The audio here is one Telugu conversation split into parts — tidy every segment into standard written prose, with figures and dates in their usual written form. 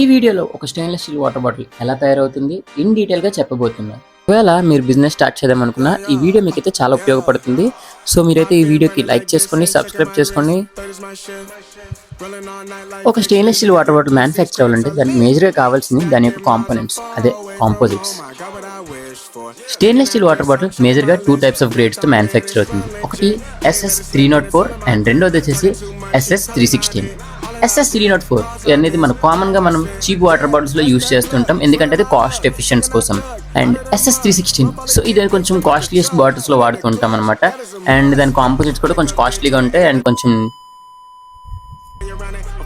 ఈ వీడియోలో ఒక స్టెయిన్లెస్ స్టీల్ వాటర్ బాటిల్ ఎలా తయారవుతుంది ఇన్ డీటెయిల్గా చెప్పబోతున్నా. ఒకవేళ మీరు బిజినెస్ స్టార్ట్ చేద్దాం అనుకున్నా ఈ వీడియో మీకైతే చాలా ఉపయోగపడుతుంది. సో మీరైతే ఈ వీడియోకి లైక్ చేసుకోండి, సబ్స్క్రైబ్ చేసుకోండి. ఒక stainless steel water bottle manufacture అవ్వాలంటే దానికి మేజర్గా కావాల్సింది దాని యొక్క కాంపోనెంట్స్, అదే composites. Stainless steel water bottle మేజర్గా 2 టైప్స్ ఆఫ్ గ్రేడ్స్తో మ్యానుఫ్యాక్చర్ అవుతుంది. ఒకటి SS304 అండ్ రెండోది వచ్చేసి SS316. SS304 అనేది మనం చీప్ వాటర్ బాటిల్స్లో యూస్ చేస్తుంటాం, ఎందుకంటే అది కాస్ట్ ఎఫిషియన్స్ కోసం. అండ్ SS316 సో ఇది కొంచెం కాస్ట్లీయెస్ట్ బాటిల్స్లో వాడుతుంటాం అనమాట. అండ్ దాని కాంపోజిట్స్ కూడా కొంచెం కాస్ట్లీగా ఉంటాయి. అండ్ కొంచెం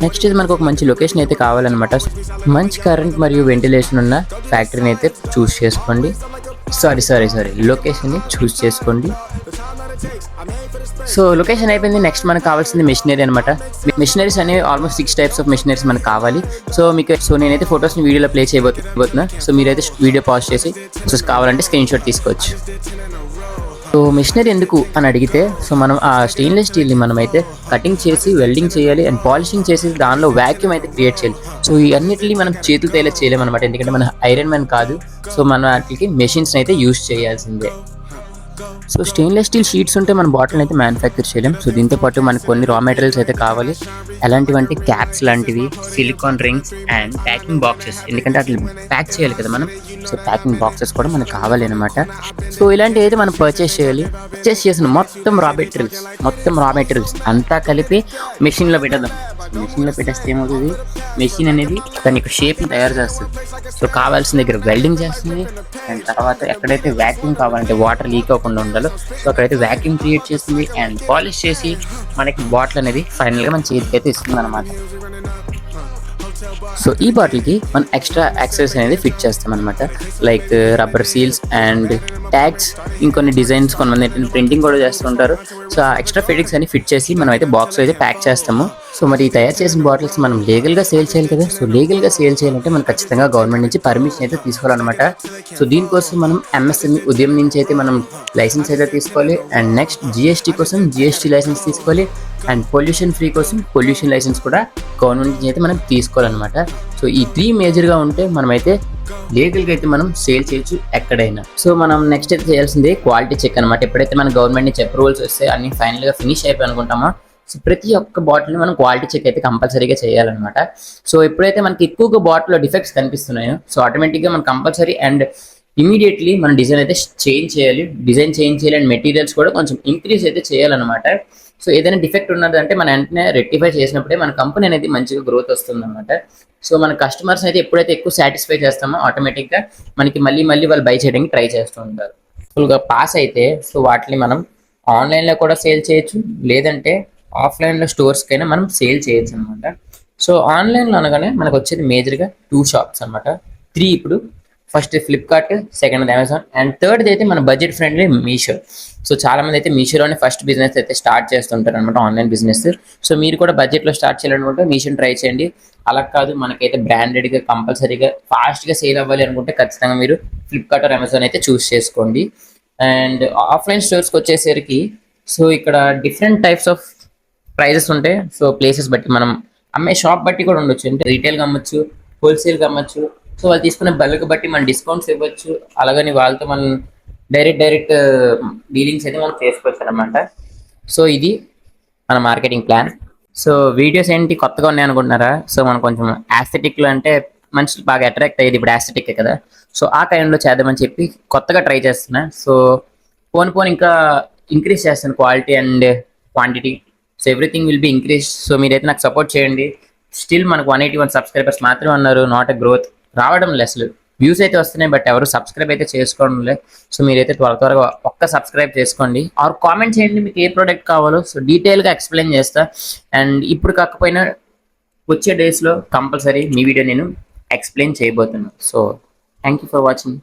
నెక్స్ట్ ఇది మనకు ఒక మంచి లొకేషన్ అయితే కావాలన్నమాట. మంచి కరెంట్ మరియు వెంటిలేషన్ ఉన్న ఫ్యాక్టరీని అయితే చూస్ చేసుకోండి. లొకేషన్ని చూస్ చేసుకోండి. సో లొకేషన్ అయిపోయింది. నెక్స్ట్ మనకు కావాల్సింది మెషినరీ అనమాట. మెషినరీస్ అనేవి ఆల్మోస్ట్ 6 టైప్స్ ఆఫ్ మెషినరీస్ మనకు కావాలి. సో నేనైతే ఫొటోస్ని వీడియోలో ప్లే చేయబోతున్నా. సో మీరైతే వీడియో పాజ్ చేసి కావాలంటే స్క్రీన్ షాట్ తీసుకోవచ్చు. సో మెషినరీ ఎందుకు అని అడిగితే, సో మనం ఆ స్టెయిన్లెస్ స్టీల్ని మనమైతే కటింగ్ చేసి వెల్డింగ్ చేయాలి అండ్ పాలిషింగ్ చేసి దానిలో వ్యాక్యూమ్ అయితే క్రియేట్ చేయాలి. సో ఈ అన్నిటిని మనం చేతులతో ఇలా చేయలేము అనమాట, ఎందుకంటే మన ఐరన్ మ్యాన్ కాదు. సో మనం వాటికి మెషిన్స్ అయితే యూస్ చేయాల్సిందే. సో స్టెయిన్లెస్ స్టీల్ షీట్స్ ఉంటే మన బాటిల్ అయితే మ్యానుఫ్యాక్చర్ చేయలేం. సో దీంతో పాటు మనకు కొన్ని రా మెటీరియల్స్ అయితే కావాలి. ఎలాంటివంటే క్యాప్స్ లాంటివి, silicon rings and packing boxes, ఎందుకంటే అట్లా ప్యాక్ చేయాలి కదా మనం. సో ప్యాకింగ్ బాక్సెస్ కూడా మనకు కావాలి అనమాట. సో ఇలాంటివి అయితే మనం పర్చేస్ చేయాలి. పర్చేస్ చేసిన మొత్తం రా మెటీరియల్స్ అంతా కలిపి మెషిన్లో పెట్టేద్దాం. మెషిన్లో పెట్టేస్తే ఏమవుతుంది, మెషిన్ అనేది దాని యొక్క షేప్ని తయారు చేస్తుంది. సో కావాల్సిన దగ్గర వెల్డింగ్ చేస్తుంది. అండ్ తర్వాత ఎక్కడైతే వ్యాక్యూమ్ కావాలంటే వాటర్ లీక్ అవ్వకుండా ఉండాలో సో అక్కడైతే వ్యాక్యూమ్ క్రియేట్ చేస్తుంది. అండ్ పాలిష్ చేసి మనకి బాటిల్ అనేది ఫైనల్గా మన చేతికి అయితే ఇస్తుంది అనమాట. సో ఈ బాటిల్కి మనం ఎక్స్ట్రా యాక్సెసరీస్ అనేది ఫిట్ చేస్తాం అనమాట. Like rubber seals and tags, ఇంకొన్ని డిజైన్స్, కొంతమంది ప్రింటింగ్ కూడా చేస్తుంటారు. సో ఆ ఎక్స్ట్రా ఫిట్టింగ్స్ అన్ని ఫిట్ చేసి మనం అయితే బాక్స్ అయితే ప్యాక్ చేస్తాము. సో మరి ఈ తయారు చేసిన బాటిల్స్ మనం లీగల్గా సేల్ చేయాలి కదా. సో లీగల్గా సేల్ చేయాలంటే మనం ఖచ్చితంగా గవర్నమెంట్ నుంచి పర్మిషన్ అయితే తీసుకోవాలన్నమాట. సో దీనికోసం మనం MSME ఉద్యమం నుంచి అయితే మనం లైసెన్స్ అయితే తీసుకోవాలి. అండ్ నెక్స్ట్ GST కోసం GST లైసెన్స్ తీసుకోవాలి. అండ్ పొల్యూషన్ ఫ్రీ కోసం పొల్యూషన్ లైసెన్స్ కూడా గవర్నమెంట్ నుంచి అయితే మనం తీసుకోవాలన్నమాట. సో ఈ 3 మేజర్గా ఉంటే మనమైతే లీగల్గా అయితే మనం సేల్ చేయొచ్చు ఎక్కడైనా. సో మనం నెక్స్ట్ అయితే చేయాల్సింది క్వాలిటీ చెక్ అనమాట. ఎప్పుడైతే మన గవర్నమెంట్ నుంచి అప్రూవల్స్ వస్తే అన్ని ఫైనల్గా ఫినిష్ అయిపోయి అనుకుంటామో, సో ప్రతి ఒక్క బాటిల్ని మనం క్వాలిటీ చెక్ అయితే కంపల్సరీగా చేయాలన్నమాట. సో ఎప్పుడైతే మనకి ఎక్కువగా బాటిల్లో డిఫెక్ట్స్ కనిపిస్తున్నాయో సో ఆటోమేటిక్గా మనం కంపల్సరీ అండ్ ఇమీడియట్లీ మన డిజైన్ అయితే చేంజ్ చేయాలి అండ్ మెటీరియల్స్ కూడా కొంచెం ఇంక్రీజ్ అయితే చేయాలన్నమాట. సో ఏదైనా డిఫెక్ట్ ఉన్నదంటే మనం వెంటనే రెక్టిఫై చేసినప్పుడే మన కంపెనీ అనేది మంచిగా గ్రోత్ వస్తుంది అనమాట. సో మన కస్టమర్స్ అయితే ఎప్పుడైతే ఎక్కువ సాటిస్ఫై చేస్తామో ఆటోమేటిక్గా మనకి మళ్ళీ బై చేయడానికి ట్రై చేస్తూ ఉంటారు. ఫుల్గా పాస్ అయితే సో వాటిని మనం ఆన్లైన్లో కూడా సేల్ చేయొచ్చు, లేదంటే ఆఫ్లైన్లో స్టోర్స్కైనా మనం సేల్ చేయొచ్చు అనమాట. సో ఆన్లైన్లో అనగానే మనకు వచ్చేది మేజర్గా 2 షాప్స్ అనమాట, 3 ఇప్పుడు. First Flipkart, second Amazon, and third అయితే మన బడ్జెట్ ఫ్రెండ్లీ మీషో. సో చాలా మంది అయితే మీషోలోనే ఫస్ట్ బిజినెస్ అయితే స్టార్ట్ చేస్తుంటారు అనమాట, ఆన్లైన్ బిజినెస్. సో మీరు కూడా బడ్జెట్లో స్టార్ట్ చేయాలనుకుంటే మీషోని ట్రై చేయండి. అలా కాదు మనకైతే బ్రాండెడ్గా కంపల్సరీగా ఫాస్ట్గా సేల్ అవ్వాలి అనుకుంటే ఖచ్చితంగా మీరు ఫ్లిప్కార్ట్ ఆర్ అమెజాన్ అయితే చూస్ చేసుకోండి. అండ్ ఆఫ్లైన్ స్టోర్స్కి వచ్చేసరికి సో ఇక్కడ డిఫరెంట్ టైప్స్ ఆఫ్ ప్రైజెస్ ఉంటాయి. సో ప్లేసెస్ బట్టి మనం అమ్మే షాప్ బట్టి కూడా ఉండొచ్చు, అంటే రీటైల్గా అమ్మచ్చు, హోల్సేల్గా అమ్మచ్చు. సో వాళ్ళు తీసుకునే బల్క్ బట్టి మనం డిస్కౌంట్స్ ఇవ్వచ్చు. అలాగని వాళ్ళతో మనం డైరెక్ట్ డీలింగ్స్ అయితే మనం చేసుకోవచ్చు అనమాట. సో ఇది మన మార్కెటింగ్ ప్లాన్. సో వీడియోస్ ఏంటి కొత్తగా ఉన్నాయి అనుకుంటున్నారా? సో మనం కొంచెం యాస్థెటిక్లో అంటే మనుషులు బాగా అట్రాక్ట్ అయ్యేది ఇప్పుడు యాస్థెటిక్ కదా. సో ఆ కైండ్లో చేద్దామని చెప్పి కొత్తగా ట్రై చేస్తున్నా. సో పోన్ ఇంకా ఇంక్రీజ్ చేస్తాను quality and quantity. So everything will be increase. So మీరైతే నాకు సపోర్ట్ చేయండి. స్టిల్ మనకు 181 సబ్స్క్రైబర్స్ మాత్రమే ఉన్నారు, నాట్ ఎ గ్రోత్ రావడం లేదు. అసలు వ్యూస్ అయితే వస్తున్నాయి బట్ ఎవరు సబ్స్క్రైబ్ అయితే చేసుకోవడం లేదు. సో మీరైతే త్వరగా ఒక్క సబ్స్క్రైబ్ చేసుకోండి, ఆర్ కామెంట్ చేయండి మీకు ఏ ప్రోడక్ట్ కావాలో. సో డీటెయిల్గా ఎక్స్ప్లెయిన్ చేస్తా. అండ్ ఇప్పుడు కాకపోయినా వచ్చే డేస్లో కంపల్సరీ మీ వీడియో నేను ఎక్స్ప్లెయిన్ చేయబోతున్నాను. So thank you for watching.